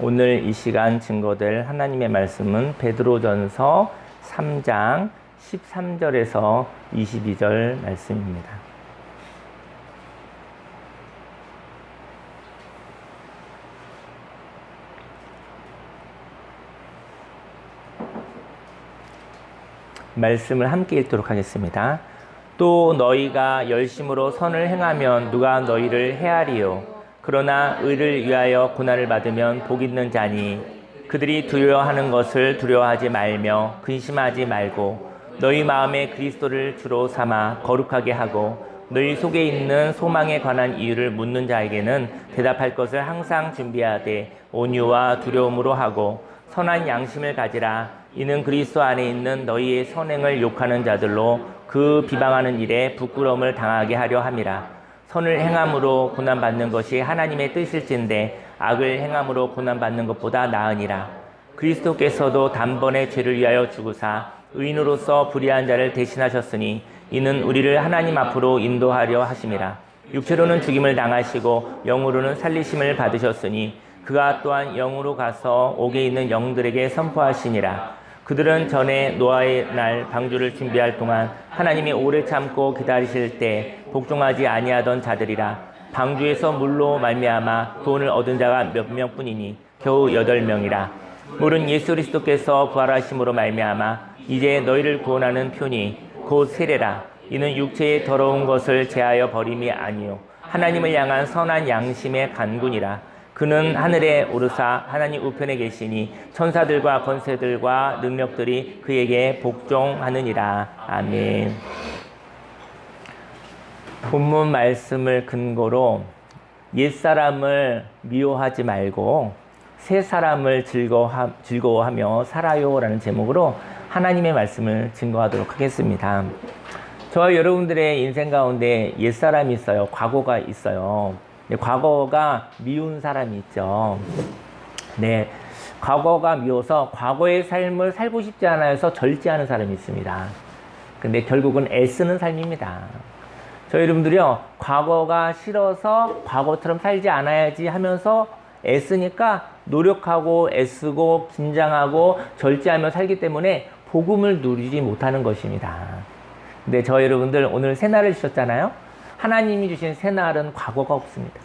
오늘 이 시간 증거될 하나님의 말씀은 베드로전서 3장 13절에서 22절 말씀입니다. 말씀을 함께 읽도록 하겠습니다. 또 너희가 열심으로 선을 행하면 누가 너희를 해하리요. 그러나 의를 위하여 고난을 받으면 복 있는 자니 그들이 두려워하는 것을 두려워하지 말며 근심하지 말고 너희 마음에 그리스도를 주로 삼아 거룩하게 하고 너희 속에 있는 소망에 관한 이유를 묻는 자에게는 대답할 것을 항상 준비하되 온유와 두려움으로 하고 선한 양심을 가지라. 이는 그리스도 안에 있는 너희의 선행을 욕하는 자들로 그 비방하는 일에 부끄러움을 당하게 하려 함이라. 선을 행함으로 고난받는 것이 하나님의 뜻일진데 악을 행함으로 고난받는 것보다 나으니라. 그리스도께서도 단번에 죄를 위하여 죽으사 의인으로서 불의한 자를 대신하셨으니 이는 우리를 하나님 앞으로 인도하려 하심이라. 육체로는 죽임을 당하시고 영으로는 살리심을 받으셨으니 그가 또한 영으로 가서 옥에 있는 영들에게 선포하시니라. 그들은 전에 노아의 날 방주를 준비할 동안 하나님이 오래 참고 기다리실 때 복종하지 아니하던 자들이라. 방주에서 물로 말미암아 구원을 얻은 자가 몇 명뿐이니 겨우 8명이라. 물은 예수 그리스도께서 부활하심으로 말미암아 이제 너희를 구원하는 표니 곧 세례라. 이는 육체의 더러운 것을 제하여 버림이 아니요 하나님을 향한 선한 양심의 간군이라. 그는 하늘에 오르사 하나님 우편에 계시니 천사들과 권세들과 능력들이 그에게 복종하느니라. 아멘. 본문 말씀을 근거로 옛사람을 미워하지 말고 새 사람을 즐거워하며 살아요 라는 제목으로 하나님의 말씀을 증거하도록 하겠습니다. 저와 여러분들의 인생 가운데 옛사람이 있어요. 과거가 있어요. 과거가 미운 사람이 있죠. 네, 과거가 미워서 과거의 삶을 살고 싶지 않아서 절제하는 사람이 있습니다. 근데 결국은 애쓰는 삶입니다. 저희 여러분들이요, 과거가 싫어서 과거처럼 살지 않아야지 하면서 애쓰니까 노력하고 애쓰고 긴장하고 절제하며 살기 때문에 복음을 누리지 못하는 것입니다. 근데 저희 여러분들 오늘 새날을 주셨잖아요. 하나님이 주신 새날은 과거가 없습니다.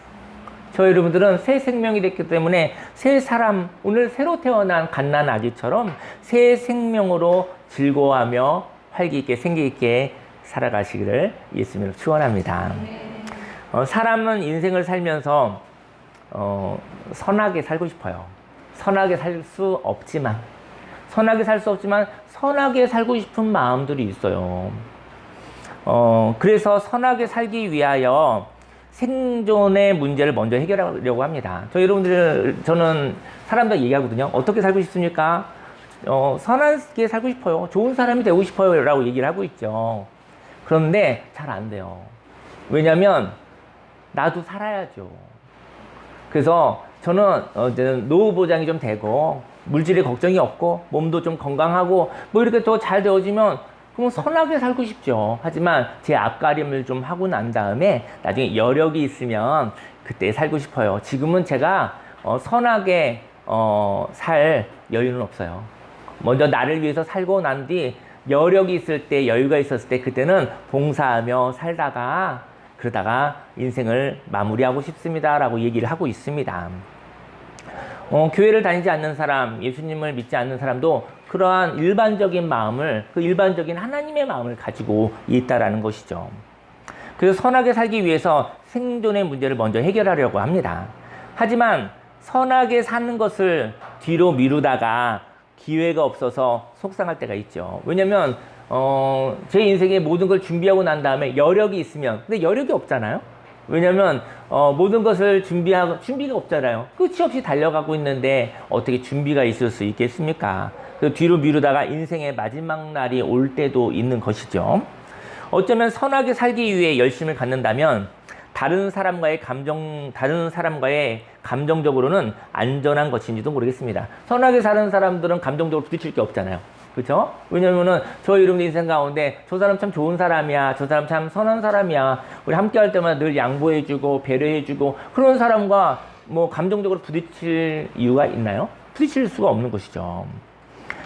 저희 여러분들은 새 생명이 됐기 때문에 새 사람, 오늘 새로 태어난 갓난 아기처럼 새 생명으로 즐거워하며 활기 있게 생기 있게 살아가시기를 예수님으로 축원합니다. 사람은 인생을 살면서 선하게 살고 싶어요. 선하게 살 수 없지만 선하게 살고 싶은 마음들이 있어요. 그래서 선하게 살기 위하여 생존의 문제를 먼저 해결하려고 합니다. 저는 사람들 얘기하거든요. 어떻게 살고 싶습니까? 선하게 살고 싶어요. 좋은 사람이 되고 싶어요. 라고 얘기를 하고 있죠. 그런데 잘 안 돼요. 왜냐면, 나도 살아야죠. 그래서 저는 노후 보장이 좀 되고, 물질에 걱정이 없고, 몸도 좀 건강하고, 뭐 이렇게 더 잘 되어지면 그럼 선하게 살고 싶죠. 하지만 제 앞가림을 좀 하고 난 다음에 나중에 여력이 있으면 그때 살고 싶어요. 지금은 제가 선하게 살 여유는 없어요. 먼저 나를 위해서 살고 난 뒤 여력이 있을 때, 여유가 있었을 때 그때는 봉사하며 살다가 그러다가 인생을 마무리하고 싶습니다 라고 얘기를 하고 있습니다. 교회를 다니지 않는 사람, 예수님을 믿지 않는 사람도 그러한 일반적인 마음을, 그 일반적인 하나님의 마음을 가지고 있다라는 것이죠. 그래서 선하게 살기 위해서 생존의 문제를 먼저 해결하려고 합니다. 하지만 선하게 사는 것을 뒤로 미루다가 기회가 없어서 속상할 때가 있죠. 왜냐면 제 인생에 모든 걸 준비하고 난 다음에 여력이 있으면, 근데 여력이 없잖아요. 왜냐면 모든 것을 준비가 없잖아요. 끝이 없이 달려가고 있는데 어떻게 준비가 있을 수 있겠습니까? 그 뒤로 미루다가 인생의 마지막 날이 올 때도 있는 것이죠. 어쩌면 선하게 살기 위해 열심을 갖는다면 다른 사람과의 감정적으로는 안전한 것인지도 모르겠습니다. 선하게 사는 사람들은 감정적으로 부딪힐 게 없잖아요. 그렇죠? 왜냐면은 저희 여러분 인생 가운데 저 사람 참 좋은 사람이야, 저 사람 참 선한 사람이야, 우리 함께 할 때마다 늘 양보해주고 배려해주고 그런 사람과 뭐 감정적으로 부딪힐 이유가 있나요? 부딪힐 수가 없는 것이죠.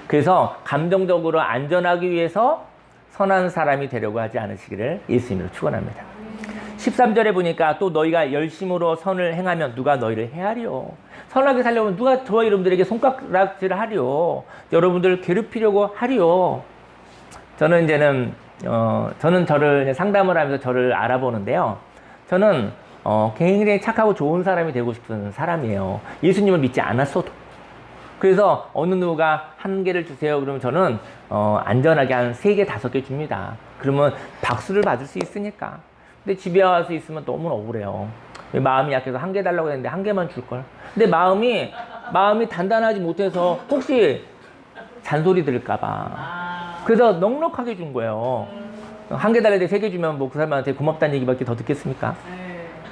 그래서 감정적으로 안전하기 위해서 선한 사람이 되려고 하지 않으시기를 예수님으로 축원합니다. 13절에 보니까 또 너희가 열심으로 선을 행하면 누가 너희를 헤아려. 선하게 살려면 누가 저와 여러분들에게 손가락질을 하려. 여러분들을 괴롭히려고 하려. 저는 이제는 저는 저를 상담을 하면서 저를 알아보는데요. 저는 굉장히 착하고 좋은 사람이 되고 싶은 사람이에요. 예수님을 믿지 않았어도. 그래서 어느 누가 한 개를 주세요. 그러면 저는 안전하게 한 3개, 5개 줍니다. 그러면 박수를 받을 수 있으니까. 근데 집에 와서 있으면 너무 억울해요. 마음이 약해서 1개 달라고 했는데 1개만 줄걸. 근데 마음이 단단하지 못해서 혹시 잔소리 들을까봐. 그래서 넉넉하게 준 거예요. 1개 달라는데 3개 주면 뭐 그 사람한테 고맙다는 얘기밖에 더 듣겠습니까?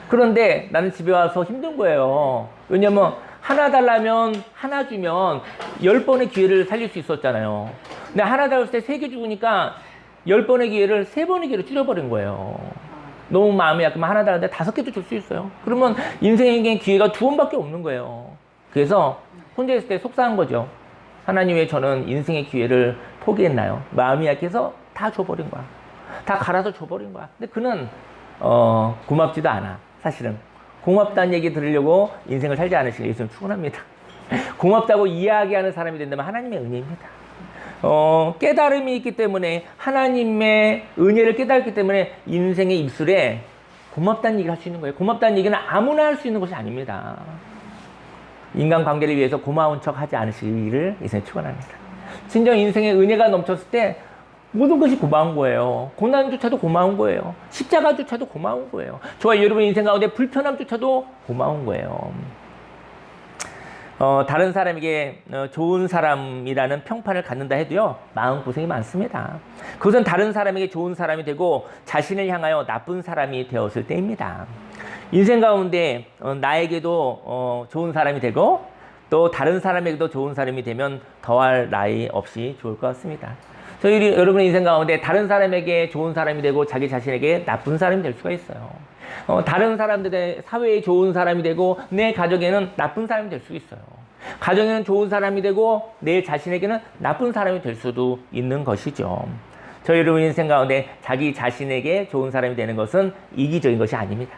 그런데 나는 집에 와서 힘든 거예요. 왜냐면 하나 달라면 하나 주면 10번의 기회를 살릴 수 있었잖아요. 근데 하나 달았을 때 3개 주니까 10번의 기회를 3번의 기회로 줄여버린 거예요. 너무 마음이 약하면 하나 달았는데 5개도 줄 수 있어요. 그러면 인생에겐 기회가 2번밖에 없는 거예요. 그래서 혼자 있을 때 속상한 거죠. 하나님 왜 저는 인생의 기회를 포기했나요? 마음이 약해서 다 줘버린 거야. 다 갈아서 줘버린 거야. 근데 그는 고맙지도 않아. 사실은 고맙다는 얘기 들으려고 인생을 살지 않으시길 예수님 축원합니다. 고맙다고 이야기하는 사람이 된다면 하나님의 은혜입니다. 깨달음이 있기 때문에 하나님의 은혜를 깨달았기 때문에 인생의 입술에 고맙다는 얘기를 할 수 있는 거예요. 고맙다는 얘기는 아무나 할 수 있는 것이 아닙니다. 인간관계를 위해서 고마운 척 하지 않으시기를 예수님 축원합니다. 진정 인생의 은혜가 넘쳤을 때 모든 것이 고마운 거예요. 고난조차도 고마운 거예요. 십자가조차도 고마운 거예요. 저와 여러분의 인생 가운데 불편함조차도 고마운 거예요. 다른 사람에게 좋은 사람이라는 평판을 갖는다 해도요, 마음고생이 많습니다. 그것은 다른 사람에게 좋은 사람이 되고 자신을 향하여 나쁜 사람이 되었을 때입니다. 인생 가운데 나에게도 좋은 사람이 되고 또 다른 사람에게도 좋은 사람이 되면 더할 나위 없이 좋을 것 같습니다. 저희 여러분의 인생 가운데 다른 사람에게 좋은 사람이 되고 자기 자신에게 나쁜 사람이 될 수가 있어요. 다른 사람들의 사회에 좋은 사람이 되고 내 가정에는 나쁜 사람이 될 수 있어요. 가정에는 좋은 사람이 되고 내 자신에게는 나쁜 사람이 될 수도 있는 것이죠. 저희 여러분의 인생 가운데 자기 자신에게 좋은 사람이 되는 것은 이기적인 것이 아닙니다.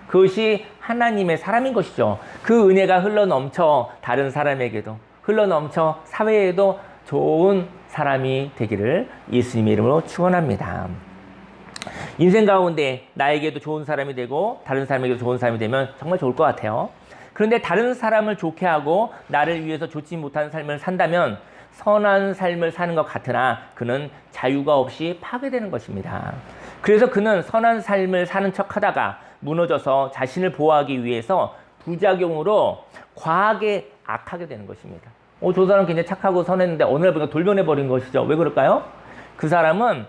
그것이 하나님의 사람인 것이죠. 그 은혜가 흘러넘쳐 다른 사람에게도 흘러넘쳐 사회에도 좋은 사람이 되기를 예수님의 이름으로 축원합니다. 인생 가운데 나에게도 좋은 사람이 되고 다른 사람에게도 좋은 사람이 되면 정말 좋을 것 같아요. 그런데 다른 사람을 좋게 하고 나를 위해서 좋지 못한 삶을 산다면 선한 삶을 사는 것 같으나 그는 자유가 없이 파괴되는 것입니다. 그래서 그는 선한 삶을 사는 척 하다가 무너져서 자신을 보호하기 위해서 부작용으로 과하게 악하게 되는 것입니다. 저 사람 굉장히 착하고 선했는데 어느 날 보니까 돌변해버린 것이죠. 왜 그럴까요? 그 사람은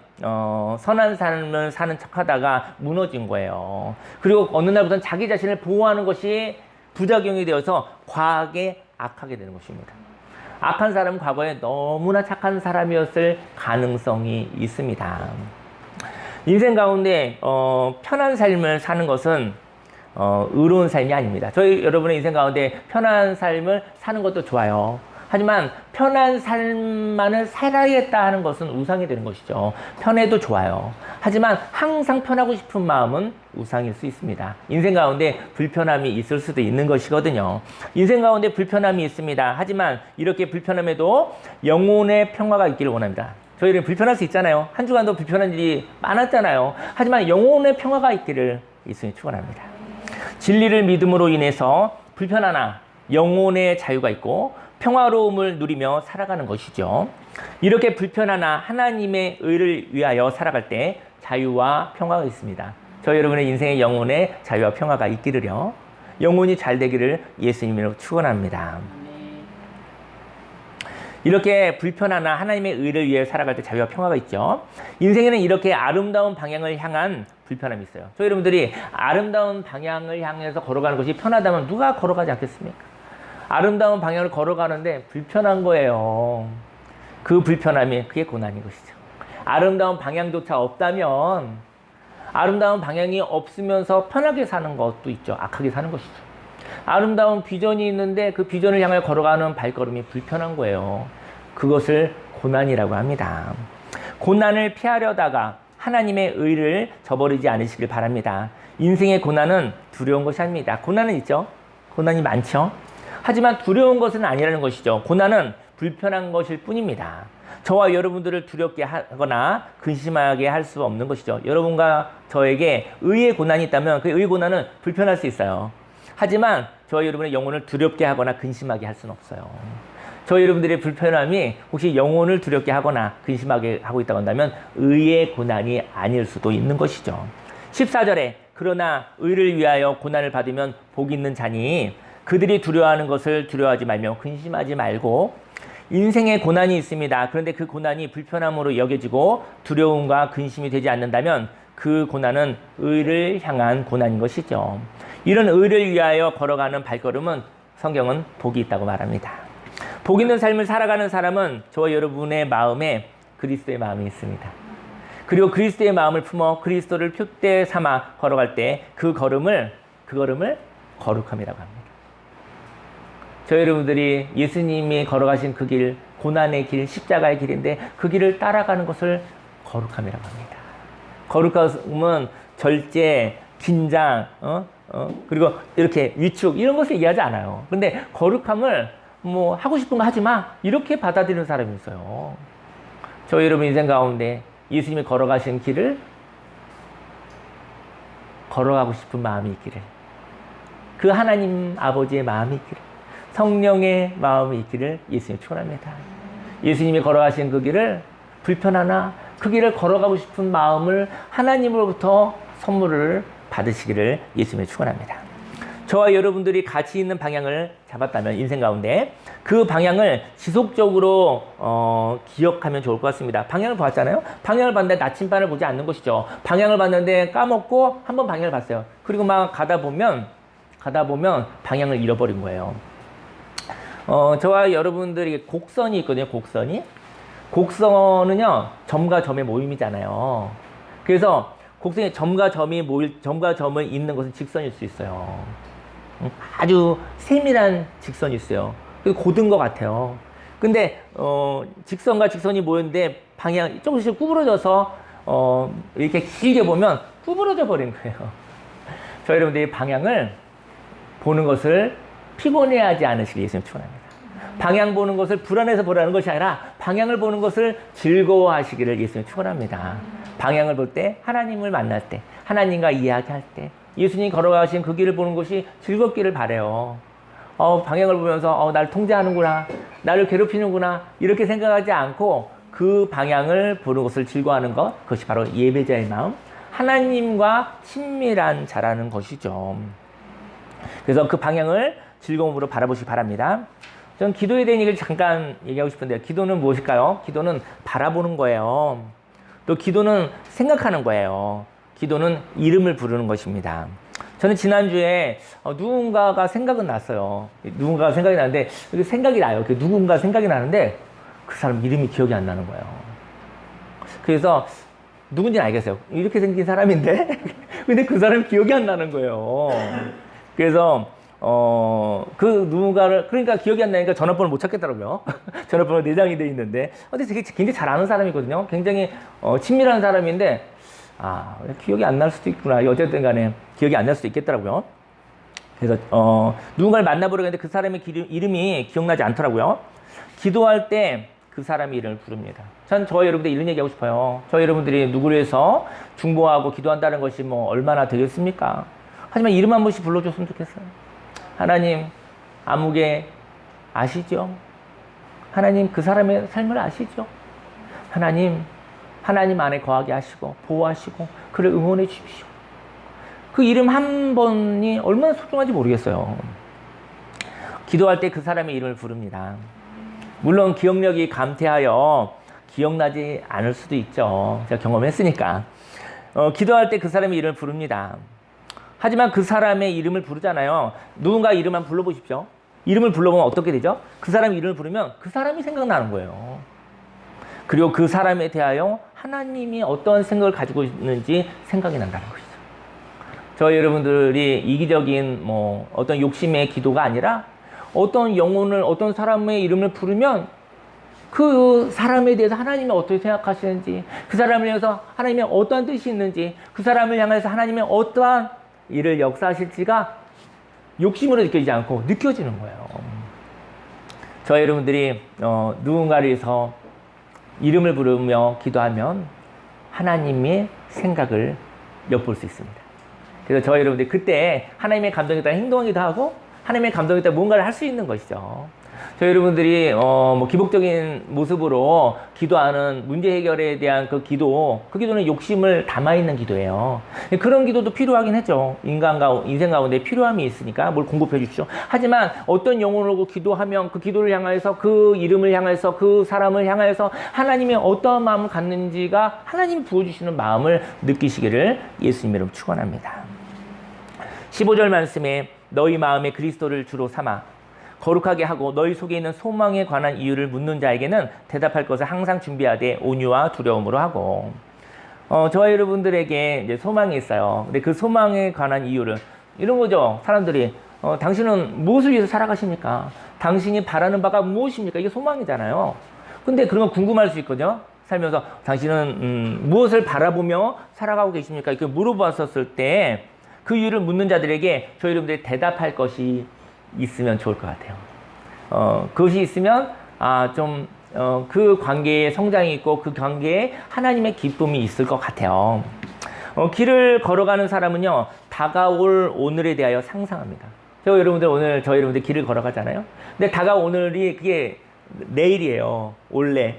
선한 삶을 사는 척하다가 무너진 거예요. 그리고 어느 날부터는 자기 자신을 보호하는 것이 부작용이 되어서 과하게 악하게 되는 것입니다. 악한 사람은 과거에 너무나 착한 사람이었을 가능성이 있습니다. 인생 가운데 편한 삶을 사는 것은 의로운 삶이 아닙니다. 저희 여러분의 인생 가운데 편한 삶을 사는 것도 좋아요. 하지만 편한 삶만을 살아야겠다 하는 것은 우상이 되는 것이죠. 편해도 좋아요. 하지만 항상 편하고 싶은 마음은 우상일 수 있습니다. 인생 가운데 불편함이 있을 수도 있는 것이거든요. 인생 가운데 불편함이 있습니다. 하지만 이렇게 불편함에도 영혼의 평화가 있기를 원합니다. 저희는 불편할 수 있잖아요. 한 주간도 불편한 일이 많았잖아요. 하지만 영혼의 평화가 있기를 예수님 축원합니다. 진리를 믿음으로 인해서 불편하나 영혼의 자유가 있고 평화로움을 누리며 살아가는 것이죠. 이렇게 불편하나 하나님의 의를 위하여 살아갈 때 자유와 평화가 있습니다. 저희 여러분의 인생의 영혼의 자유와 평화가 있기를요. 영혼이 잘 되기를 예수님으로 축원합니다. 이렇게 불편하나 하나님의 의를 위해 살아갈 때 자유와 평화가 있죠. 인생에는 이렇게 아름다운 방향을 향한 불편함이 있어요. 저희 여러분들이 아름다운 방향을 향해서 걸어가는 것이 편하다면 누가 걸어가지 않겠습니까? 아름다운 방향을 걸어가는데 불편한 거예요. 그 불편함이 그게 고난인 것이죠. 아름다운 방향조차 없다면 아름다운 방향이 없으면서 편하게 사는 것도 있죠. 악하게 사는 것이죠. 아름다운 비전이 있는데 그 비전을 향해 걸어가는 발걸음이 불편한 거예요. 그것을 고난이라고 합니다. 고난을 피하려다가 하나님의 의를 저버리지 않으시길 바랍니다. 인생의 고난은 두려운 것이 아닙니다. 고난은 있죠. 고난이 많죠. 하지만 두려운 것은 아니라는 것이죠. 고난은 불편한 것일 뿐입니다. 저와 여러분들을 두렵게 하거나 근심하게 할 수 없는 것이죠. 여러분과 저에게 의의 고난이 있다면 그 의의 고난은 불편할 수 있어요. 하지만 저와 여러분의 영혼을 두렵게 하거나 근심하게 할 수는 없어요. 저와 여러분들의 불편함이 혹시 영혼을 두렵게 하거나 근심하게 하고 있다고 한다면 의의 고난이 아닐 수도 있는 것이죠. 14절에 그러나 의를 위하여 고난을 받으면 복이 있는 자니 그들이 두려워하는 것을 두려워하지 말며 근심하지 말고 인생에 고난이 있습니다. 그런데 그 고난이 불편함으로 여겨지고 두려움과 근심이 되지 않는다면 그 고난은 의를 향한 고난인 것이죠. 이런 의를 위하여 걸어가는 발걸음은 성경은 복이 있다고 말합니다. 복 있는 삶을 살아가는 사람은 저와 여러분의 마음에 그리스도의 마음이 있습니다. 그리고 그리스도의 마음을 품어 그리스도를 표대 삼아 걸어갈 때 그 걸음을 거룩함이라고 합니다. 저 여러분들이 예수님이 걸어가신 그 길, 고난의 길, 십자가의 길인데 그 길을 따라가는 것을 거룩함이라고 합니다. 거룩함은 절제, 긴장, 그리고 이렇게 위축 이런 것을 얘기하지 않아요. 근데 거룩함을 뭐 하고 싶은 거 하지 마 이렇게 받아들이는 사람이 있어요. 저 여러분 인생 가운데 예수님이 걸어가신 길을 걸어가고 싶은 마음이 있기를, 그 하나님 아버지의 마음이 있기를, 성령의 마음이 있기를 예수님 축원합니다. 예수님이 걸어가신 그 길을 불편하나 그 길을 걸어가고 싶은 마음을 하나님으로부터 선물을 받으시기를 예수님이 축원합니다. 저와 여러분들이 가치 있는 방향을 잡았다면 인생 가운데 그 방향을 지속적으로 기억하면 좋을 것 같습니다. 방향을 봤잖아요. 방향을 봤는데 나침반을 보지 않는 것이죠. 방향을 봤는데 까먹고 한번 방향을 봤어요. 그리고 막 가다 보면 방향을 잃어버린 거예요. 저와 여러분들이 곡선이 있거든요. 곡선은요 점과 점의 모임이잖아요. 그래서 곡선에 점과 점을 잇는 것은 직선일 수 있어요. 아주 세밀한 직선이 있어요. 고든 것 같아요. 근데 직선과 직선이 모였는데 방향 조금씩 구부러져서 이렇게 길게 보면 구부러져 버린 거예요. 저희 여러분들이 방향을 보는 것을 피곤해하지 않으시길 예수님 축원합니다. 방향 보는 것을 불안해서 보라는 것이 아니라 방향을 보는 것을 즐거워하시기를 예수님 축원합니다. 방향을 볼 때, 하나님을 만날 때, 하나님과 이야기할 때, 예수님이 걸어가신 그 길을 보는 것이 즐겁기를 바라요. 방향을 보면서 나를 통제하는구나, 나를 괴롭히는구나 이렇게 생각하지 않고 그 방향을 보는 것을 즐거워하는 것, 그것이 바로 예배자의 마음, 하나님과 친밀한 자라는 것이죠. 그래서 그 방향을 즐거움으로 바라보시기 바랍니다. 저는 기도에 대한 얘기를 잠깐 얘기하고 싶은데요. 기도는 무엇일까요? 기도는 바라보는 거예요. 또 기도는 생각하는 거예요. 기도는 이름을 부르는 것입니다. 저는 지난주에 누군가가 생각은 났어요. 누군가가 생각이 나는데 생각이 나요. 누군가 생각이 나는데 그 사람 이름이 기억이 안 나는 거예요. 그래서 누군지는 알겠어요. 이렇게 생긴 사람인데 근데 그 사람이 기억이 안 나는 거예요. 그래서 그 누군가를, 그러니까 기억이 안 나니까 전화번호를 못 찾겠더라고요. 전화번호 내장이 돼 있는데 근데 되게 굉장히 잘 아는 사람이거든요. 굉장히 친밀한 사람인데 기억이 안 날 수도 있구나. 어쨌든 간에 기억이 안 날 수도 있겠더라고요. 그래서 누군가를 만나보려고 했는데 그 사람의 이름이 기억나지 않더라고요. 기도할 때 그 사람의 이름을 부릅니다. 전 저와 여러분들 이런 얘기하고 싶어요. 저희 여러분들이 누구를 위해서 중보하고 기도한다는 것이 뭐 얼마나 되겠습니까? 하지만 이름 한 번씩 불러줬으면 좋겠어요. 하나님, 아무개 아시죠? 하나님, 그 사람의 삶을 아시죠? 하나님 안에 거하게 하시고 보호하시고 그를 응원해 주십시오. 그 이름 한 번이 얼마나 소중한지 모르겠어요. 기도할 때 그 사람의 이름을 부릅니다. 물론 기억력이 감퇴하여 기억나지 않을 수도 있죠. 제가 경험했으니까. 기도할 때 그 사람의 이름을 부릅니다. 하지만 그 사람의 이름을 부르잖아요. 누군가 이름만 불러보십시오. 이름을 불러보면 어떻게 되죠? 그 사람의 이름을 부르면 그 사람이 생각나는 거예요. 그리고 그 사람에 대하여 하나님이 어떤 생각을 가지고 있는지 생각이 난다는 것이죠. 저희 여러분들이 이기적인 어떤 욕심의 기도가 아니라 어떤 영혼을, 어떤 사람의 이름을 부르면 그 사람에 대해서 하나님이 어떻게 생각하시는지, 그 사람을 위해서 하나님의 어떠한 뜻이 있는지, 그 사람을 향해서 하나님의 어떠한 일을 역사하실지가 욕심으로 느껴지지 않고 느껴지는 거예요. 저희 여러분들이 누군가를 위해서 이름을 부르며 기도하면 하나님의 생각을 엿볼 수 있습니다. 그래서 저희 여러분들이 그때 하나님의 감동에 따라 행동하기도 하고 하나님의 감동에 따라 뭔가를 할 수 있는 것이죠. 저희 여러분들이 기복적인 모습으로 기도하는 문제 해결에 대한 그 기도는 욕심을 담아있는 기도예요. 그런 기도도 필요하긴 했죠. 인생 가운데 필요함이 있으니까 뭘 공급해 주십시오. 하지만 어떤 영혼으로 기도하면 그 기도를 향해서, 그 이름을 향해서, 그 사람을 향해서 하나님의 어떠한 마음을 갖는지가 하나님이 부어주시는 마음을 느끼시기를 예수님 이름으로 축원합니다. 15절 말씀에 너희 마음에 그리스도를 주로 삼아 거룩하게 하고 너희 속에 있는 소망에 관한 이유를 묻는 자에게는 대답할 것을 항상 준비하되 온유와 두려움으로 하고. 저와 여러분들에게 이제 소망이 있어요. 근데 그 소망에 관한 이유를 이런 거죠. 사람들이 당신은 무엇을 위해서 살아가십니까? 당신이 바라는 바가 무엇입니까? 이게 소망이잖아요. 근데 그런 거 궁금할 수 있거든요. 살면서 당신은 무엇을 바라보며 살아가고 계십니까? 이렇게 물어봤었을 때 그 이유를 묻는 자들에게 저희 여러분들이 대답할 것이 있으면 좋을 것 같아요. 그것이 있으면 그 관계에 성장이 있고 그 관계에 하나님의 기쁨이 있을 것 같아요. 길을 걸어가는 사람은요, 다가올 오늘에 대하여 상상합니다. 저희 여러분들 길을 걸어가잖아요. 근데 다가올 오늘이 그게 내일이에요. 원래.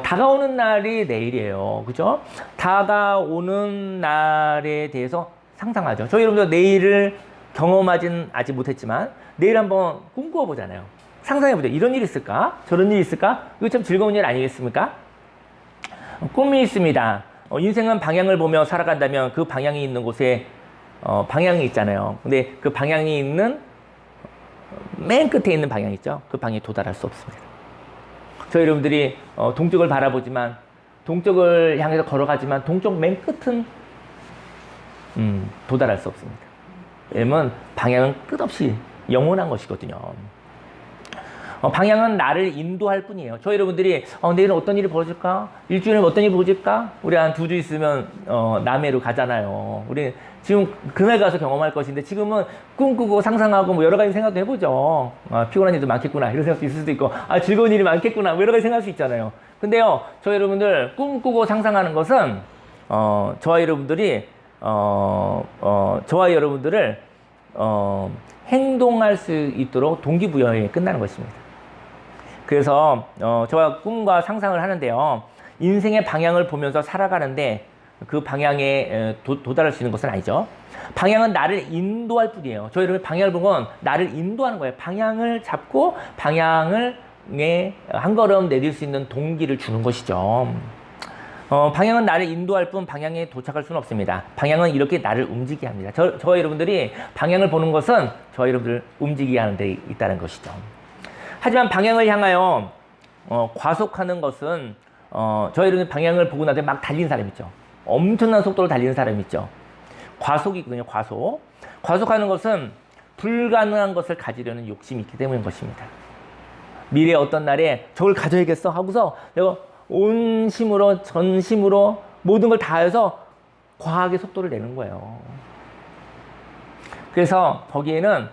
다가오는 날이 내일이에요. 그죠? 다가오는 날에 대해서 상상하죠. 저희 여러분들 내일을 경험하진 아직 못했지만 내일 한번 꿈꾸어 보잖아요. 상상해보죠. 이런 일이 있을까? 저런 일이 있을까? 이거 참 즐거운 일 아니겠습니까? 꿈이 있습니다. 인생은 방향을 보며 살아간다면 그 방향이 있는 곳에 방향이 있잖아요. 근데 그 방향이 있는 맨 끝에 있는 방향 있죠? 그 방향에 도달할 수 없습니다. 저희 여러분들이 동쪽을 바라보지만, 동쪽을 향해서 걸어가지만 동쪽 맨 끝은 도달할 수 없습니다. 왜냐면 방향은 끝없이 영원한 것이거든요. 방향은 나를 인도할 뿐이에요. 저희 여러분들이 내일은 어떤 일이 벌어질까? 일주일에 어떤 일이 벌어질까? 우리 한 2주 있으면 남해로 가잖아요. 우리 지금 그날 가서 경험할 것인데 지금은 꿈꾸고 상상하고 뭐 여러 가지 생각도 해보죠. 피곤한 일도 많겠구나 이런 생각도 있을 수도 있고, 즐거운 일이 많겠구나 뭐 여러 가지 생각할 수 있잖아요. 근데요, 저희 여러분들 꿈꾸고 상상하는 것은 저와 여러분들이 저와 여러분들을 행동할 수 있도록 동기부여에 끝나는 것입니다. 그래서 저와 꿈과 상상을 하는데요, 인생의 방향을 보면서 살아가는데 그 방향에 도달할 수 있는 것은 아니죠. 방향은 나를 인도할 뿐이에요. 저희 여러분 방향을 보면 나를 인도하는 거예요. 방향을 잡고 방향을 한 걸음 내릴 수 있는 동기를 주는 것이죠. 방향은 나를 인도할 뿐 방향에 도착할 수는 없습니다. 방향은 이렇게 나를 움직이게 합니다. 저희 여러분들이 방향을 보는 것은 저희 여러분들을 움직이게 하는 데 있다는 것이죠. 하지만 방향을 향하여 과속하는 것은 저희 여러분 방향을 보고 나서 막 달리는 사람 있죠. 엄청난 속도로 달리는 사람 있죠. 과속이거든요. 과속하는 것은 불가능한 것을 가지려는 욕심이 있기 때문인 것입니다. 미래 어떤 날에 저걸 가져야겠어 하고서 내가 온 힘으로 전심으로 모든 걸 다해서 과하게 속도를 내는 거예요. 그래서 거기에는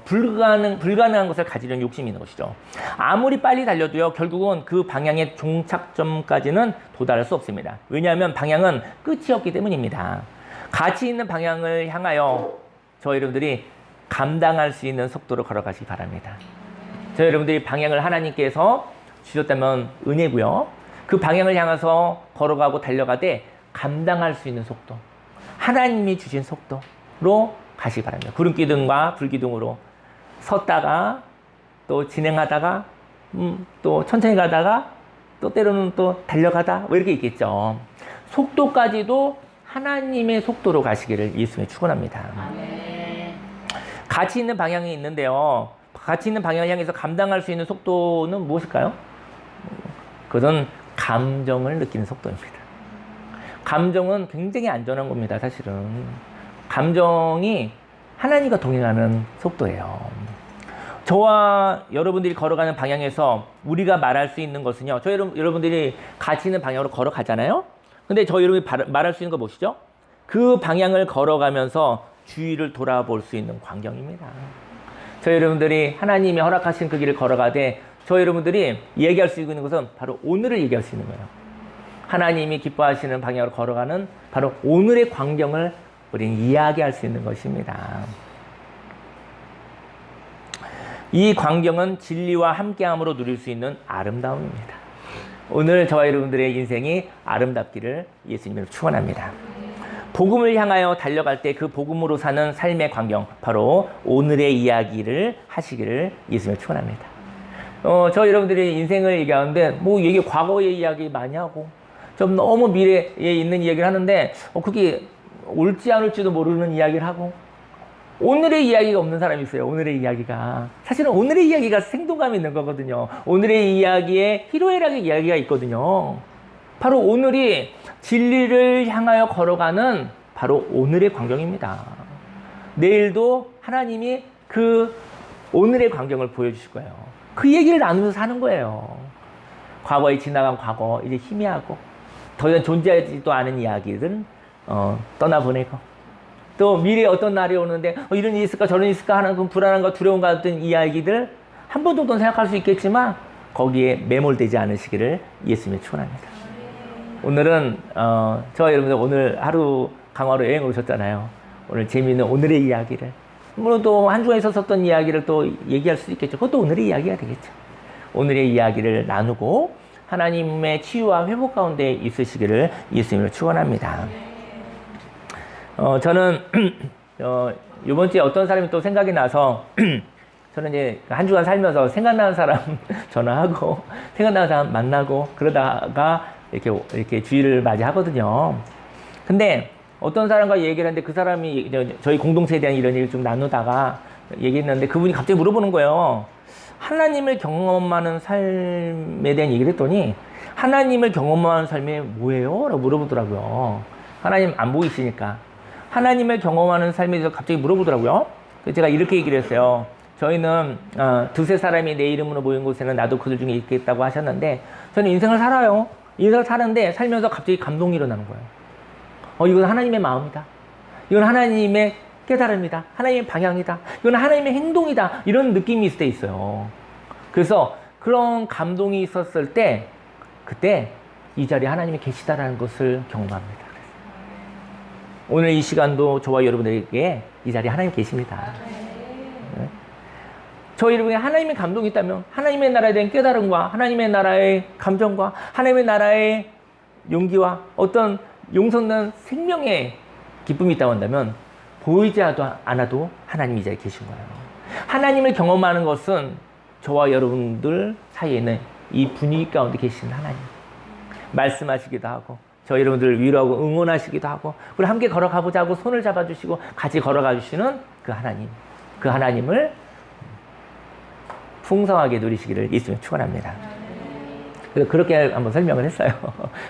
불가능한 것을 가지려는 욕심이 있는 것이죠. 아무리 빨리 달려도요, 결국은 그 방향의 종착점까지는 도달할 수 없습니다. 왜냐하면 방향은 끝이 없기 때문입니다. 가치 있는 방향을 향하여 저희 여러분들이 감당할 수 있는 속도로 걸어가시기 바랍니다. 저희 여러분들이 방향을 하나님께서 주셨다면 은혜고요. 그 방향을 향해서 걸어가고 달려가되 감당할 수 있는 속도, 하나님이 주신 속도로 가시기 바랍니다. 구름기둥과 불기둥으로 섰다가 또 진행하다가 또 천천히 가다가 또 때로는 또 달려가다 뭐 이렇게 있겠죠. 속도까지도 하나님의 속도로 가시기를 예수님이 축원합니다. 가치 있는 방향이 있는데요, 가치 있는 방향을 향해서 감당할 수 있는 속도는 무엇일까요? 그것은 감정을 느끼는 속도입니다. 감정은 굉장히 안전한 겁니다, 사실은. 감정이 하나님과 동행하는 속도예요. 저와 여러분들이 걸어가는 방향에서 우리가 말할 수 있는 것은요. 여러분들이 같이 있는 방향으로 걸어가잖아요. 근데 여러분이 말할 수 있는 거 무엇이죠? 그 방향을 걸어가면서 주위를 돌아볼 수 있는 광경입니다. 여러분들이 하나님이 허락하신 그 길을 걸어가되 여러분들이 얘기할 수 있는 것은 바로 오늘을 얘기할 수 있는 거예요. 하나님이 기뻐하시는 방향으로 걸어가는 바로 오늘의 광경을 우리는 이야기할 수 있는 것입니다. 이 광경은 진리와 함께함으로 누릴 수 있는 아름다움입니다. 오늘 저와 여러분들의 인생이 아름답기를 예수님으로 축원합니다. 복음을 향하여 달려갈 때 그 복음으로 사는 삶의 광경, 바로 오늘의 이야기를 하시기를 예수님을 축원합니다. 저 여러분들이 인생을 얘기하는데 이게 과거의 이야기 많이 하고 좀 너무 미래에 있는 이야기를 하는데 그게 옳지 않을지도 모르는 이야기를 하고 오늘의 이야기가 없는 사람이 있어요. 오늘의 이야기가. 사실은 오늘의 이야기가 생동감이 있는 거거든요. 오늘의 이야기에 희로애락의 이야기가 있거든요. 바로 오늘이 진리를 향하여 걸어가는 바로 오늘의 광경입니다. 내일도 하나님이 그 오늘의 광경을 보여주실 거예요. 그 얘기를 나누면서 사는 거예요. 과거에 지나간 과거, 이제 희미하고 더 이상 존재하지도 않은 이야기들은 떠나보내고 또 미래에 어떤 날이 오는데 이런 일이 있을까 저런 일이 있을까 하는 그 불안함과 두려움 같은 이야기들 한 번 정도는 생각할 수 있겠지만 거기에 매몰되지 않으시기를 예수님의 축원합니다. 오늘은 저와 여러분들 오늘 하루 강화로 여행 오셨잖아요. 오늘 재미있는 오늘의 이야기를 물론 또 한 주에 있었던 이야기를 또 얘기할 수 있겠죠. 그것도 오늘의 이야기가 되겠죠. 오늘의 이야기를 나누고 하나님의 치유와 회복 가운데 있으시기를 예수님으로 축원합니다. 저는 이번 주에 어떤 사람이 또 생각이 나서 저는 이제 한 주간 살면서 생각나는 사람 전화하고 생각나는 사람 만나고 그러다가 이렇게 주일을 맞이하거든요. 근데 어떤 사람과 얘기를 했는데 그 사람이 저희 공동체에 대한 이런 얘기를 좀 나누다가 얘기했는데 그분이 갑자기 물어보는 거예요. 하나님을 경험하는 삶에 대한 얘기를 했더니 하나님을 경험하는 삶이 뭐예요? 라고 물어보더라고요. 하나님 안 보이시니까. 하나님을 경험하는 삶에 대해서 갑자기 물어보더라고요. 그래서 제가 이렇게 얘기를 했어요. 저희는 두세 사람이 내 이름으로 모인 곳에는 나도 그들 중에 있겠다고 하셨는데 저는 인생을 살아요. 인생을 사는데 살면서 갑자기 감동이 일어나는 거예요. 이건 하나님의 마음이다. 이건 하나님의 깨달음이다. 하나님의 방향이다. 이건 하나님의 행동이다. 이런 느낌이 있을 때 있어요. 그래서 그런 감동이 있었을 때 그때 이 자리에 하나님이 계시다라는 것을 경험합니다. 오늘 이 시간도 저와 여러분에게 이 자리에 하나님 계십니다. 네? 저 여러분이 하나님의 감동이 있다면 하나님의 나라에 대한 깨달음과 하나님의 나라의 감정과 하나님의 나라의 용기와 어떤 용서는 생명의 기쁨이 있다고 한다면 보이지 않아도 하나님이 이 자리에 계신 거예요. 하나님을 경험하는 것은 저와 여러분들 사이에 있는 이 분위기 가운데 계신 하나님. 말씀하시기도 하고 저 여러분들을 위로하고 응원하시기도 하고 우리 함께 걸어가보자 하고 손을 잡아주시고 같이 걸어가 주시는 그 하나님. 그 하나님을 풍성하게 누리시기를 예수님 축원합니다. 그래서 그렇게 한번 설명을 했어요.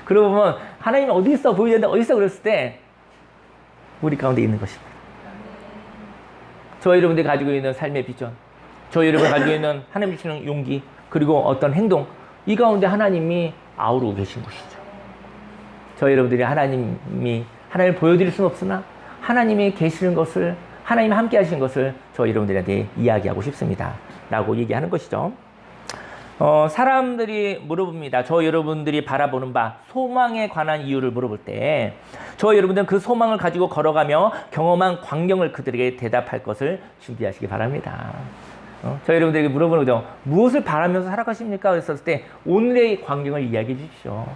그러고 보면 하나님이 어디 있어 보이지 않는데 어디 있어 그랬을 때 우리 가운데 있는 것입니다. 저 여러분들이 가지고 있는 삶의 비전, 저 여러분이 가지고 있는 하나님 주시는 용기 그리고 어떤 행동 이 가운데 하나님이 아우르고 계신 것이죠. 저 여러분들이 하나님을 보여드릴 수는 없으나 하나님이 계시는 것을 하나님 함께 하시는 것을 저 여러분들한테 이야기하고 싶습니다. 라고 얘기하는 것이죠. 사람들이 물어봅니다. 저 여러분들이 바라보는 바 소망에 관한 이유를 물어볼 때 저 여러분들은 그 소망을 가지고 걸어가며 경험한 광경을 그들에게 대답할 것을 준비하시기 바랍니다. 저 여러분들에게 물어보는 거죠. 무엇을 바라면서 살아가십니까? 그랬을 때 오늘의 광경을 이야기해 주십시오.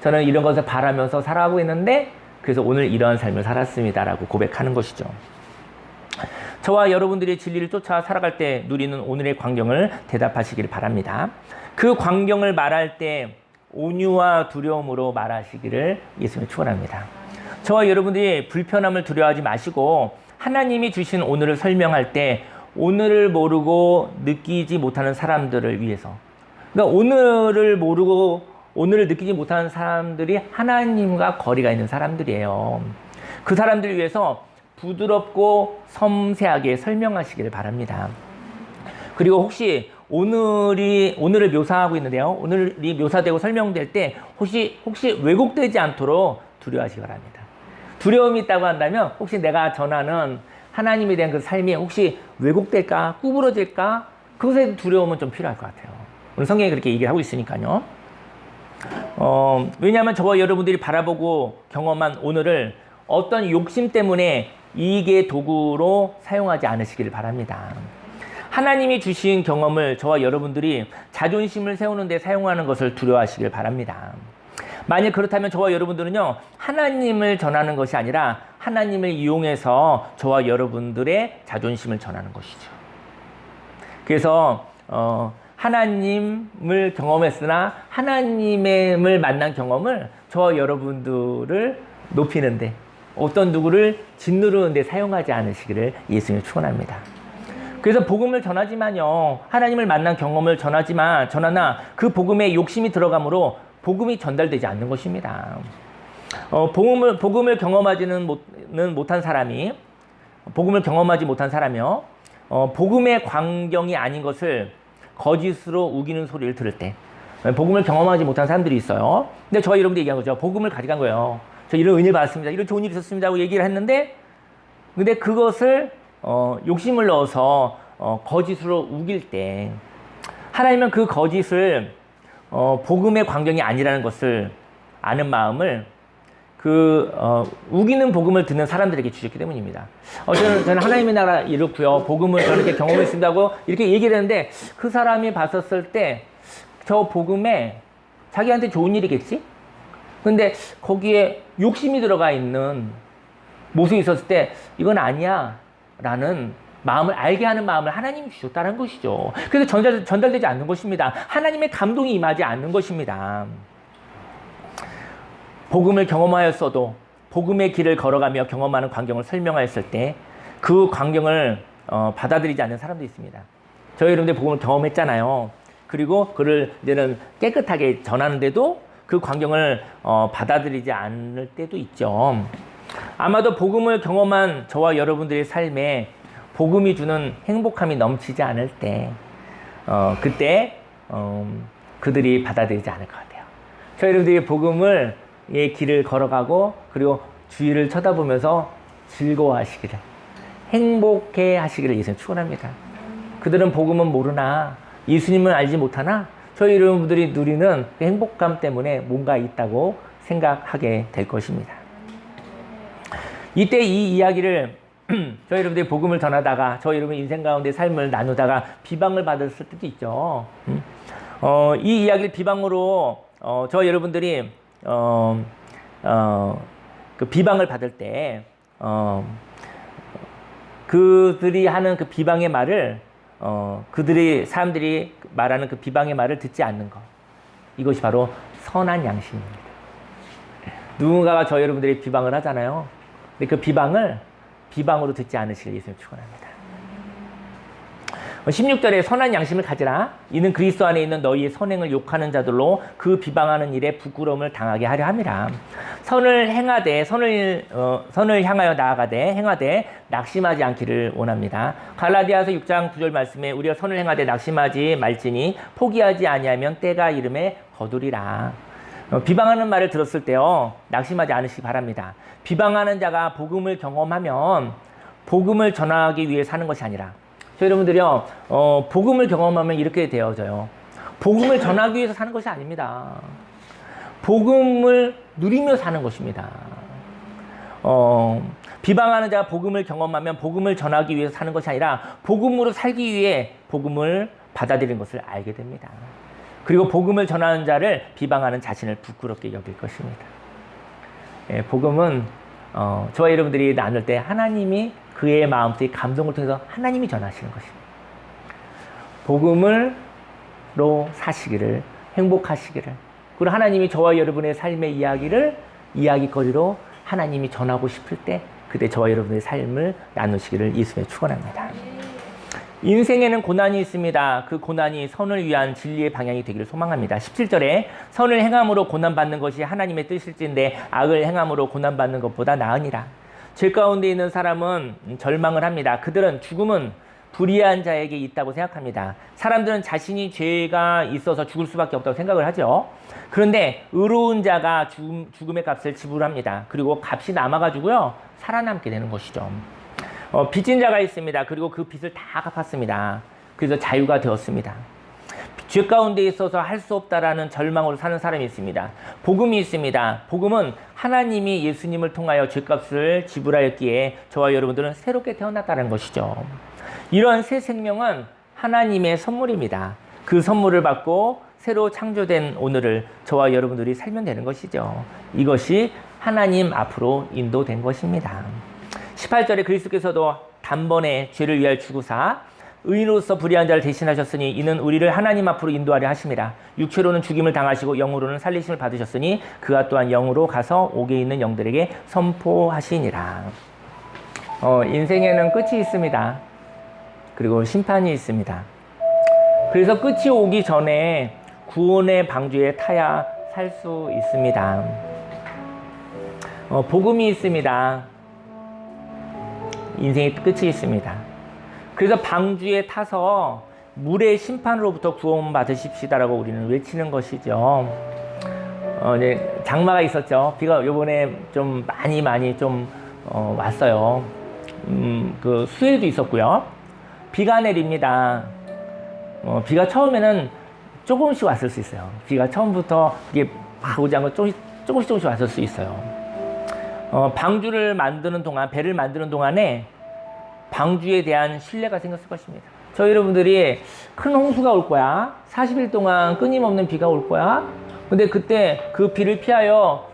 저는 이런 것을 바라면서 살아가고 있는데 그래서 오늘 이러한 삶을 살았습니다. 라고 고백하는 것이죠. 저와 여러분들이 진리를 쫓아 살아갈 때 누리는 오늘의 광경을 대답하시길 바랍니다. 그 광경을 말할 때 온유와 두려움으로 말하시기를 예수님을 축원합니다. 저와 여러분들이 불편함을 두려워하지 마시고 하나님이 주신 오늘을 설명할 때 오늘을 모르고 느끼지 못하는 사람들을 위해서 그러니까 오늘을 모르고 오늘을 느끼지 못하는 사람들이 하나님과 거리가 있는 사람들이에요. 그 사람들을 위해서 부드럽고 섬세하게 설명하시기를 바랍니다. 그리고 혹시 오늘을 묘사하고 있는데요. 오늘이 묘사되고 설명될 때 혹시 왜곡되지 않도록 두려워하시기 바랍니다. 두려움이 있다고 한다면 혹시 내가 전하는 하나님에 대한 그 삶이 혹시 왜곡될까? 구부러질까? 그것에 두려움은 좀 필요할 것 같아요. 오늘 성경이 그렇게 얘기를 하고 있으니까요. 왜냐하면 저와 여러분들이 바라보고 경험한 오늘을 어떤 욕심 때문에 이익의 도구로 사용하지 않으시기를 바랍니다. 하나님이 주신 경험을 저와 여러분들이 자존심을 세우는 데 사용하는 것을 두려워하시길 바랍니다. 만약 그렇다면 저와 여러분들은요, 하나님을 전하는 것이 아니라 하나님을 이용해서 저와 여러분들의 자존심을 전하는 것이죠. 그래서 하나님을 경험했으나 하나님을 만난 경험을 저와 여러분들을 높이는데, 어떤 누구를 짓누르는 데 사용하지 않으시기를 예수님이 축원합니다. 그래서 복음을 전하지만요, 하나님을 만난 경험을 전하나 그 복음에 욕심이 들어가므로 복음이 전달되지 않는 것입니다. 복음을 경험하지는 못한 사람이, 복음을 경험하지 못한 사람이요, 복음의 광경이 아닌 것을 거짓으로 우기는 소리를 들을 때, 복음을 경험하지 못한 사람들이 있어요. 근데 저희 여러분들 얘기한 거죠. 복음을 가져간 거예요. 저 이런 은혜 받았습니다. 이런 좋은 일이 있었습니다. 하고 얘기를 했는데, 근데 그것을 욕심을 넣어서 거짓으로 우길 때, 하나님은 그 거짓을 복음의 광경이 아니라는 것을 아는 마음을 우기는 복음을 듣는 사람들에게 주셨기 때문입니다. 저는 하나님의 나라 이렇고요, 복음을 저렇게 경험했습니다 하고 이렇게 얘기를 했는데, 그 사람이 봤었을 때 저 복음에 자기한테 좋은 일이겠지? 근데 거기에 욕심이 들어가 있는 모습이 있었을 때 이건 아니야 라는 마음을 알게 하는 마음을 하나님이 주셨다는 것이죠. 그래서 전달되지 않는 것입니다. 하나님의 감동이 임하지 않는 것입니다. 복음을 경험하였어도 복음의 길을 걸어가며 경험하는 광경을 설명하였을 때 그 광경을 받아들이지 않는 사람도 있습니다. 저희 여러분들 복음을 경험했잖아요. 그리고 그를 이제는 깨끗하게 전하는데도 그 광경을 받아들이지 않을 때도 있죠. 아마도 복음을 경험한 저와 여러분들의 삶에 복음이 주는 행복함이 넘치지 않을 때, 그때 그들이 받아들이지 않을 것 같아요. 저희 여러분들이 복음의 길을 걸어가고 그리고 주위를 쳐다보면서 즐거워하시기를, 행복해 하시기를 예수님 축원합니다. 그들은 복음은 모르나 예수님은 알지 못하나 저희 여러분들이 누리는 그 행복감 때문에 뭔가 있다고 생각하게 될 것입니다. 이때 이 이야기를 저희 여러분들이 복음을 전하다가 저희 여러분 인생 가운데 삶을 나누다가 비방을 받았을 때도 있죠. 이 이야기를 비방으로 저희 여러분들이 그 비방을 받을 때 그들이 하는 그 비방의 말을 사람들이 말하는 그 비방의 말을 듣지 않는 것, 이것이 바로 선한 양심입니다. 누군가가 저희 여러분들이 비방을 하잖아요. 근데 그 비방으로 듣지 않으시길 예수님 축원합니다. 16절에 선한 양심을 가지라. 이는 그리스도 안에 있는 너희의 선행을 욕하는 자들로 그 비방하는 일에 부끄러움을 당하게 하려 함이라. 선을 행하되 선을 향하여 나아가되 행하되 낙심하지 않기를 원합니다. 갈라디아서 6장 9절 말씀에 우리가 선을 행하되 낙심하지 말지니 포기하지 아니하면 때가 이름에 거두리라. 비방하는 말을 들었을 때요, 낙심하지 않으시기 바랍니다. 비방하는 자가 복음을 경험하면 복음을 전하기 위해 사는 것이 아니라, 저희 여러분들이요, 복음을 경험하면 이렇게 되어져요. 복음을 전하기 위해서 사는 것이 아닙니다. 복음을 누리며 사는 것입니다. 비방하는 자가 복음을 경험하면 복음을 전하기 위해서 사는 것이 아니라 복음으로 살기 위해 복음을 받아들이는 것을 알게 됩니다. 그리고 복음을 전하는 자를 비방하는 자신을 부끄럽게 여길 것입니다. 복음은 저와 여러분들이 나눌 때 하나님이 그의 마음속에 감동을 통해서 하나님이 전하시는 것입니다. 복음으로 사시기를, 행복하시기를, 그리고 하나님이 저와 여러분의 삶의 이야기거리로 하나님이 전하고 싶을 때 그때 저와 여러분의 삶을 나누시기를 예수님의 축원합니다. 인생에는 고난이 있습니다. 그 고난이 선을 위한 진리의 방향이 되기를 소망합니다. 17절에 선을 행함으로 고난받는 것이 하나님의 뜻일진데 악을 행함으로 고난받는 것보다 나으니라. 죄 가운데 있는 사람은 절망을 합니다. 그들은 죽음은 불의한 자에게 있다고 생각합니다. 사람들은 자신이 죄가 있어서 죽을 수밖에 없다고 생각을 하죠. 그런데 의로운 자가 죽음의 값을 지불합니다. 그리고 값이 남아가지고요 살아남게 되는 것이죠. 빚진 자가 있습니다. 그리고 그 빚을 다 갚았습니다. 그래서 자유가 되었습니다. 죄 가운데 있어서 할 수 없다라는 절망으로 사는 사람이 있습니다. 복음이 있습니다. 복음은 하나님이 예수님을 통하여 죄값을 지불하였기에 저와 여러분들은 새롭게 태어났다는 것이죠. 이런 새 생명은 하나님의 선물입니다. 그 선물을 받고 새로 창조된 오늘을 저와 여러분들이 살면 되는 것이죠. 이것이 하나님 앞으로 인도된 것입니다. 18절에 그리스도께서도 단번에 죄를 위하여 죽으사 의인으로서 불의한 자를 대신하셨으니 이는 우리를 하나님 앞으로 인도하려 하심이라. 육체로는 죽임을 당하시고 영으로는 살리심을 받으셨으니 그가 또한 영으로 가서 옥에 있는 영들에게 선포하시니라. 인생에는 끝이 있습니다. 그리고 심판이 있습니다. 그래서 끝이 오기 전에 구원의 방주에 타야 살 수 있습니다. 복음이 있습니다. 인생의 끝이 있습니다. 그래서 방주에 타서 물의 심판으로부터 구원받으십시다라고 우리는 외치는 것이죠. 이제 장마가 있었죠. 비가 요번에 좀 많이 좀 왔어요. 그 수해도 있었고요. 비가 내립니다. 비가 처음에는 조금씩 왔을 수 있어요. 비가 처음부터 이게 막 오지 않고 조금씩 왔을 수 있어요. 방주를 만드는 동안, 배를 만드는 동안에 방주에 대한 신뢰가 생겼을 것입니다. 저희 여러분들이 큰 홍수가 올 거야. 40일 동안 끊임없는 비가 올 거야. 근데 그때 그 비를 피하여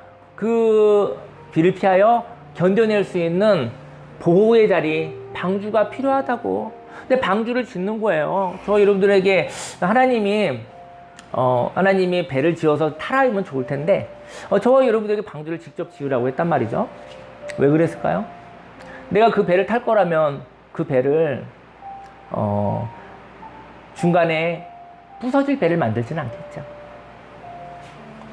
견뎌낼 수 있는 보호의 자리, 방주가 필요하다고. 근데 방주를 짓는 거예요. 저 여러분들에게 하나님이 배를 지어서 타라면 좋을 텐데, 저와 여러분들에게 방주를 직접 지으라고 했단 말이죠. 왜 그랬을까요? 내가 그 배를 탈 거라면 그 배를 중간에 부서질 배를 만들지는 않겠죠.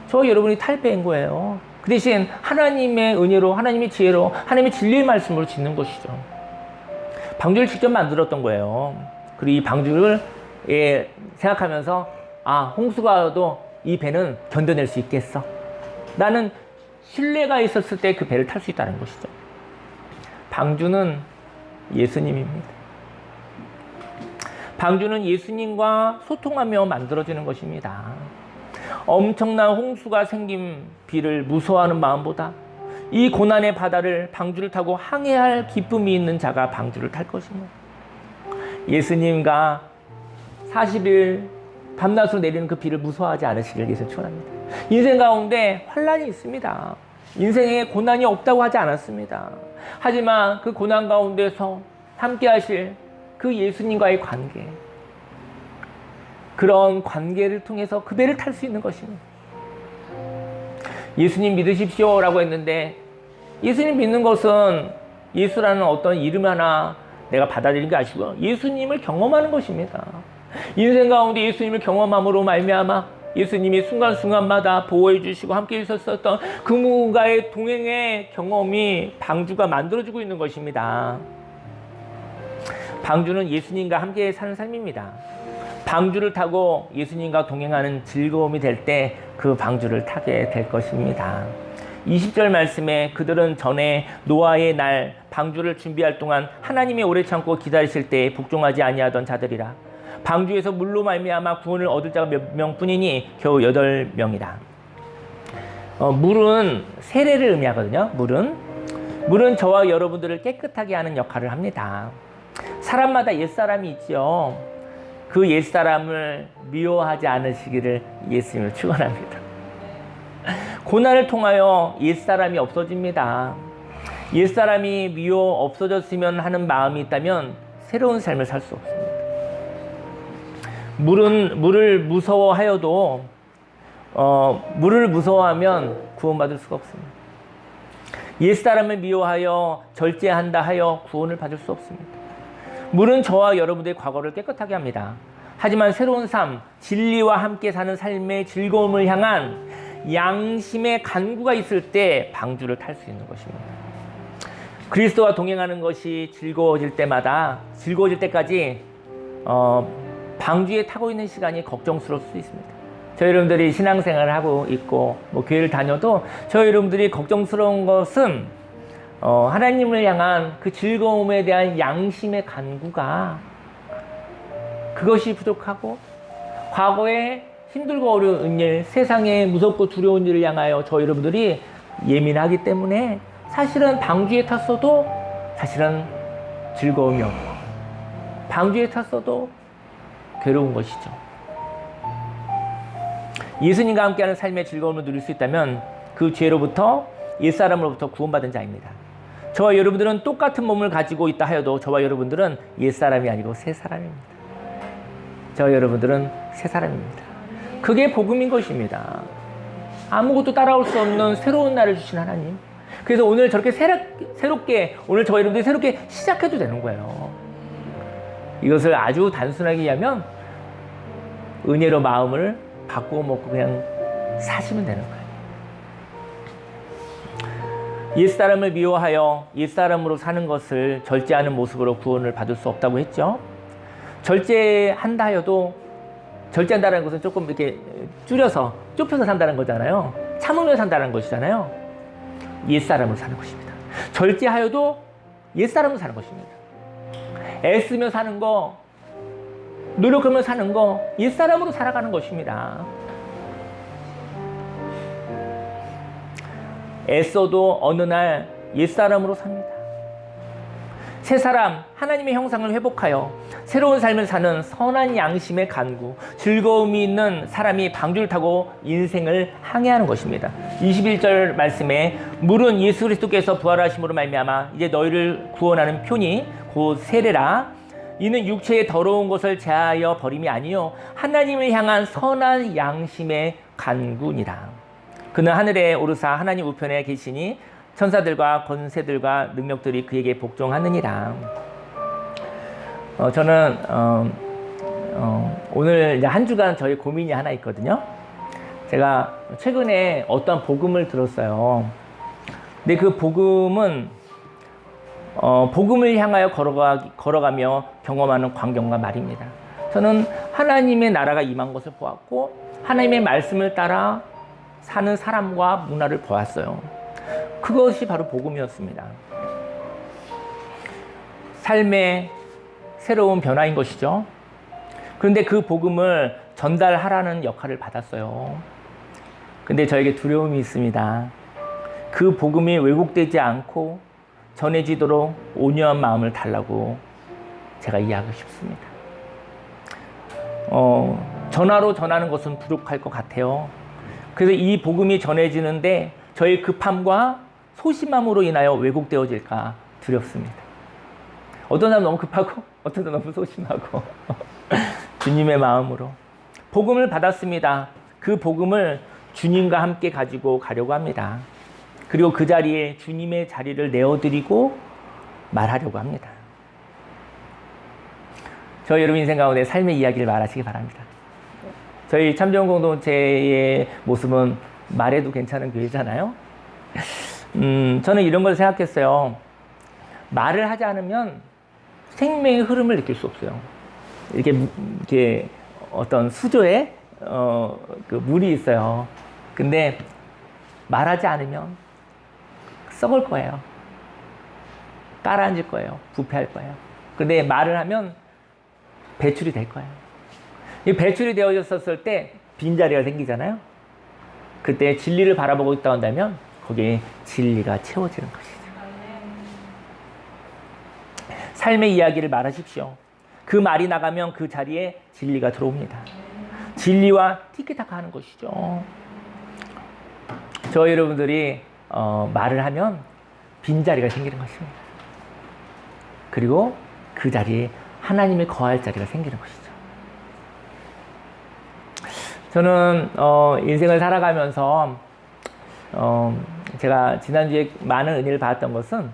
저와 여러분이 탈 배인 거예요. 그 대신 하나님의 은혜로, 하나님의 지혜로, 하나님의 진리의 말씀으로 짓는 것이죠. 방주를 직접 만들었던 거예요. 그리고 이 방주를 생각하면서 홍수가 와도 이 배는 견뎌낼 수 있겠어. 나는 신뢰가 있었을 때 그 배를 탈 수 있다는 것이죠. 방주는 예수님입니다. 방주는 예수님과 소통하며 만들어지는 것입니다. 엄청난 홍수가 생긴 비를 무서워하는 마음보다 이 고난의 바다를 방주를 타고 항해할 기쁨이 있는 자가 방주를 탈 것입니다. 예수님과 40일 밤낮으로 내리는 그 비를 무서워하지 않으시길 예수 축원합니다. 인생 가운데 환난이 있습니다. 인생에 고난이 없다고 하지 않았습니다. 하지만 그 고난 가운데서 함께 하실 그 예수님과의 관계, 그런 관계를 통해서 그 배를 탈 수 있는 것입니다. 예수님 믿으십시오 라고 했는데, 예수님 믿는 것은 예수라는 어떤 이름 하나 내가 받아들이는 게 아니고요, 예수님을 경험하는 것입니다. 인생 가운데 예수님을 경험함으로 말미암아 예수님이 순간순간마다 보호해 주시고 함께 있었던 그 누군가의 동행의 경험이 방주가 만들어지고 있는 것입니다. 방주는 예수님과 함께 사는 삶입니다. 방주를 타고 예수님과 동행하는 즐거움이 될 때 그 방주를 타게 될 것입니다. 20절 말씀에 그들은 전에 노아의 날 방주를 준비할 동안 하나님이 오래 참고 기다리실 때 복종하지 아니하던 자들이라. 방주에서 물로 말미암아 구원을 얻을 자가 몇 명뿐이니 겨우 8명이다. 물은 세례를 의미하거든요. 물은 저와 여러분들을 깨끗하게 하는 역할을 합니다. 사람마다 옛사람이 있죠. 그 옛사람을 미워하지 않으시기를 예수님을 축원합니다. 고난을 통하여 옛사람이 없어집니다. 옛사람이 미워 없어졌으면 하는 마음이 있다면 새로운 삶을 살 수 없습니다. 물을 무서워하여도 물을 무서워하면 구원받을 수가 없습니다. 옛사람을 미워하여 절제한다 하여 구원을 받을 수 없습니다. 물은 저와 여러분들의 과거를 깨끗하게 합니다. 하지만 새로운 삶, 진리와 함께 사는 삶의 즐거움을 향한 양심의 간구가 있을 때 방주를 탈 수 있는 것입니다. 그리스도와 동행하는 것이 즐거워질 때까지 방주에 타고 있는 시간이 걱정스러울 수 있습니다. 저희 여러분들이 신앙생활을 하고 있고 교회를 다녀도 저희 여러분들이 걱정스러운 것은 하나님을 향한 그 즐거움에 대한 양심의 간구가 그것이 부족하고 과거에 힘들고 어려운 일, 세상에 무섭고 두려운 일을 향하여 저희 여러분들이 예민하기 때문에 사실은 방주에 탔어도 사실은 즐거움이 없고 방주에 탔어도 괴로운 것이죠. 예수님과 함께하는 삶의 즐거움을 누릴 수 있다면 그 죄로부터 옛사람으로부터 구원받은 자입니다. 저와 여러분들은 똑같은 몸을 가지고 있다 하여도 저와 여러분들은 옛사람이 아니고 새사람입니다. 저와 여러분들은 새사람입니다. 그게 복음인 것입니다. 아무것도 따라올 수 없는 새로운 날을 주신 하나님. 그래서 오늘 저렇게 새롭게 오늘 저와 여러분들이 새롭게 시작해도 되는 거예요. 이것을 아주 단순하게 이해하면 은혜로 마음을 바꾸고 먹고 그냥 사시면 되는 거예요. 옛사람을 미워하여 옛사람으로 사는 것을 절제하는 모습으로 구원을 받을 수 없다고 했죠. 절제한다 하여도 절제한다는 것은 조금 이렇게 줄여서 좁혀서 산다는 거잖아요. 참으며 산다는 것이잖아요. 옛사람으로 사는 것입니다. 절제하여도 옛사람으로 사는 것입니다. 애쓰며 사는 거, 노력하며 사는 거, 옛사람으로 살아가는 것입니다. 애써도 어느 날 옛사람으로 삽니다. 새사람, 하나님의 형상을 회복하여 새로운 삶을 사는 선한 양심의 간구, 즐거움이 있는 사람이 방주를 타고 인생을 항해하는 것입니다. 21절 말씀에 물은 예수 그리스도께서 부활하심으로 말미암아 이제 너희를 구원하는 표니 곧 세례라. 이는 육체의 더러운 것을 제하여 버림이 아니요 하나님을 향한 선한 양심의 간구니라. 그는 하늘에 오르사 하나님 우편에 계시니 천사들과 권세들과 능력들이 그에게 복종하느니라. 저는 오늘 이제 한 주간 저희 고민이 하나 있거든요. 제가 최근에 어떤 복음을 들었어요. 근데 그 복음은 복음을 향하여 걸어가며 경험하는 광경과 말입니다. 저는 하나님의 나라가 임한 것을 보았고 하나님의 말씀을 따라 사는 사람과 문화를 보았어요. 그것이 바로 복음이었습니다. 삶의 새로운 변화인 것이죠. 그런데 그 복음을 전달하라는 역할을 받았어요. 근데 저에게 두려움이 있습니다. 그 복음이 왜곡되지 않고 전해지도록 온유한 마음을 달라고 제가 이해하고 싶습니다. 전화로 전하는 것은 부족할 것 같아요. 그래서 이 복음이 전해지는데 저의 급함과 소심함으로 인하여 왜곡되어질까 두렵습니다. 어떤 사람 너무 급하고 어떤 사람 너무 소심하고 주님의 마음으로 복음을 받았습니다. 그 복음을 주님과 함께 가지고 가려고 합니다. 그리고 그 자리에 주님의 자리를 내어드리고 말하려고 합니다. 저희 여러분 인생 가운데 삶의 이야기를 말하시기 바랍니다. 저희 참좋은 공동체의 모습은 말해도 괜찮은 교회잖아요. 저는 이런 걸 생각했어요. 말을 하지 않으면 생명의 흐름을 느낄 수 없어요. 이렇게 어떤 수조에 그 물이 있어요. 근데 말하지 않으면 썩을 거예요. 가라앉을 거예요. 부패할 거예요. 근데 말을 하면 배출이 될 거예요. 이 배출이 되어졌을 때 빈자리가 생기잖아요. 그때 진리를 바라보고 있다 한다면 거기에 진리가 채워지는 것이죠. 삶의 이야기를 말하십시오. 그 말이 나가면 그 자리에 진리가 들어옵니다. 진리와 티키타카 하는 것이죠. 저 여러분들이 말을 하면 빈자리가 생기는 것입니다. 그리고 그 자리에 하나님의 거할 자리가 생기는 것이죠. 저는 인생을 살아가면서 제가 지난주에 많은 은혜를 받았던 것은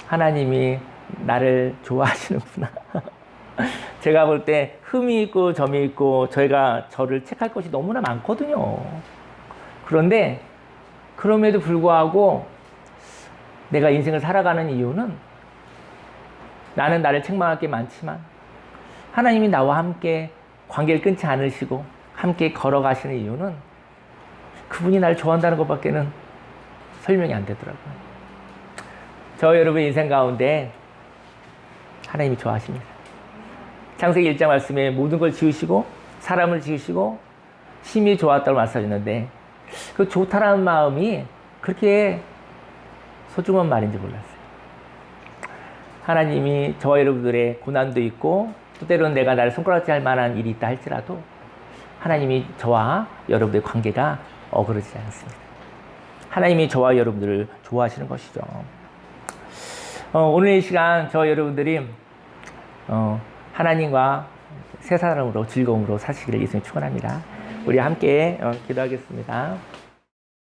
하나님이 나를 좋아하시는구나. 제가 볼 때 흠이 있고 점이 있고 저희가 저를 체크할 것이 너무나 많거든요. 그런데 그럼에도 불구하고 내가 인생을 살아가는 이유는 나는 나를 책망할 게 많지만 하나님이 나와 함께 관계를 끊지 않으시고 함께 걸어가시는 이유는 그분이 나를 좋아한다는 것밖에는 설명이 안 되더라고요. 저 여러분 인생 가운데 하나님이 좋아하십니다. 창세기 1장 말씀에 모든 걸 지으시고 사람을 지으시고 심히 좋았다고 말씀하셨는데 그 좋다라는 마음이 그렇게 소중한 말인지 몰랐어요. 하나님이 저와 여러분들의 고난도 있고 또 때로는 내가 나를 손가락질 할 만한 일이 있다 할지라도 하나님이 저와 여러분들의 관계가 어그러지지 않습니다. 하나님이 저와 여러분들을 좋아하시는 것이죠. 오늘 이 시간 저와 여러분들이 하나님과 새 사람으로 즐거움으로 사시기를 예수님 축원합니다. 우리 함께 기도하겠습니다.